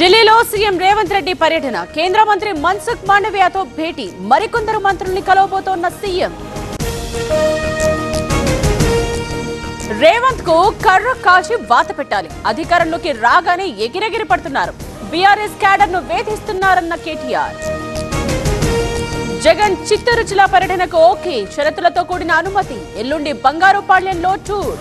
ఢిల్లీలో సీఎం రేవంత్ రెడ్డి పర్యటన, కేంద్ర మంత్రి మన్సుఖ్ మాండవ్యతో భేటీ, మరికొందరు మంత్రుల్ని కలవబోతోన్న సీఎం. రేవంత్ కు కర్ర కాల్చి వాత పెట్టాలి, అధికారంలోకి రాగానే ఎగిరెగిరి పడుతున్నారు, బీఆర్ఎస్ క్యాడర్ ను వేధిస్తున్నారన్న కేటీఆర్. జగన్ చిత్తూరు జిల్లా పర్యటనకు ఓకే, షరతులతో కూడిన అనుమతి, ఎల్లుండి బంగారుపాళ్యంలో టూర్.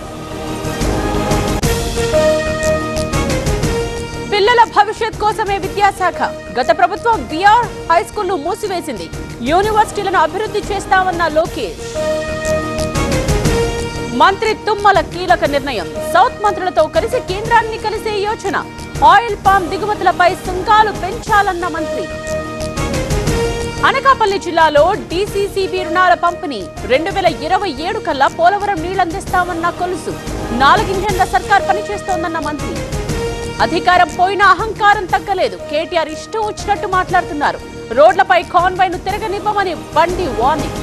పిల్లల భవిష్యత్ కోసమే విద్యాశాఖ, గత ప్రభుత్వం బీఆర్ హైస్కూల్ మూసివేసింది, యూనివర్సిటీలను అభివృద్ధి చేస్తామన్న లోకేష్. మంత్రి తుమ్మల కీలక నిర్ణయం, సౌత్ మంత్రులతో కలిసి కేంద్రాన్ని కలిసే యోచన, ఆయిల్ పామ్ దిగుమతులపై సుంకాలు పెంచాలన్న మంత్రి. అనకాపల్లి జిల్లాలో డీసీసీబీ రుణాల పంపిణీ, 2027 కల్లా పోలవరం నీళ్లందిస్తామన్న కొలుసు, 4 ఇంజన్ల సర్కార్ పనిచేస్తోందన్న మంత్రి. అధికారం పోయినా అహంకారం తగ్గలేదు, కేటీఆర్ ఇష్టం వచ్చినట్టు మాట్లాడుతున్నారు, రోడ్లపై కాన్వాయ్ను తిరగనివ్వమని బండి వార్నింగ్.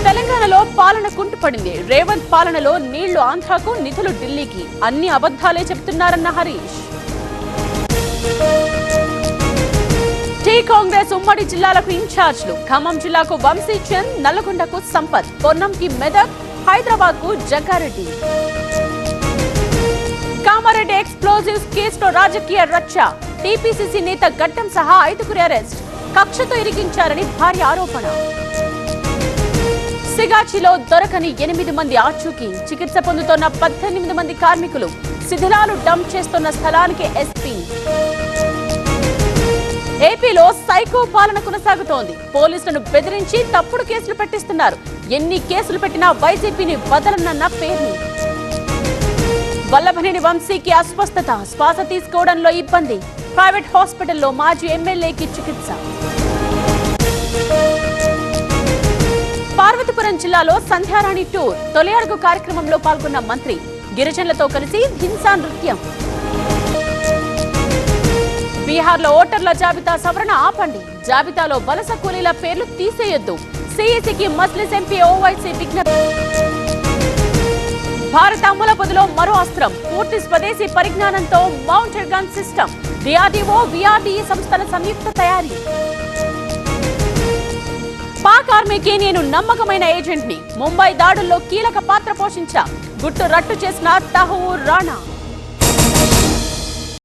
తెలంగాణలో పాలన కుంటుపడింది, రేవంత్ పాలనలో నీళ్లు ఆంధ్రాకు, నిధులు ఢిల్లీకి, అన్ని అబద్ధాలే చెప్తున్నారన్న హరీష్. టీ కాంగ్రెస్ ఉమ్మడి జిల్లాలకు ఇన్ఛార్జ్లు, ఖమ్మం జిల్లాకు వంశీచంద్, నల్లగొండకు సంపత్, పొన్నంకి మెదక్, హైదరాబాద్ కు జగ్గారెడ్డి. కామారెడ్డి ఎక్స్ప్లోజివ్స్ కేసులో రాజకీయ రచ్చ, టీపీసీసీ నేత గడ్డం సహా 5గురి అరెస్ట్, కక్షతో ఇరికించారని భార్య ఆరోపణ. సిగాచిలో దొరకని 8 మంది ఆచూకీ, చికిత్స పొందుతున్న 18 మంది కార్మికులు, శిథిలాలు డంప్ చేస్తున్న స్థలానికి ఎస్పీ. ఏపీలో సైకో పాలన కొనసాగుతోంది, పోలీసులను బెదిరించి తప్పుడు కేసులు పెట్టిస్తున్నారు, ఎన్ని కేసులు పెట్టినా వైసీపీని వదలనన్న పేర్ని. వల్లభనేని వంశీకి అస్వస్థత, శ్వాస తీసుకోవడంలో ఇబ్బంది, ప్రైవేట్ హాస్పిటల్లో మాజీ ఎమ్మెల్యేకి చికిత్స. పార్వతీపురం జిల్లాలో సంధ్యారాణి టూర్, తొలి అడుగు కార్యక్రమంలో పాల్గొన్న మంత్రి, గిరిజనులతో కలిసి హింసా నృత్యం. బీహార్లో ఓటర్ల జాబితా సవరణ ఆపండి, జాబితాలో వలస కూలీల పేర్లు తీసేయొద్దు, సీఈసీకి మజ్లిస్ ఎంపీ ఓవైసీ విజ్ఞప్తి. భారత అమ్ముల పొదిలో మరో అస్త్రం, పూర్తి స్వదేశీ పరిజ్ఞానంతో మౌంటెడ్ గన్ సిస్టమ్, డిఆర్డీఓ విఆర్డీఈ సంస్థల సంయుక్త తయారీ. పాక్ ఆర్మీకి నేను నమ్మకమైన ఏజెంట్ ని, ముంబై దాడుల్లో కీలక పాత్ర పోషించా, గుట్టు రట్టు చేసిన తహూర్ రాణా.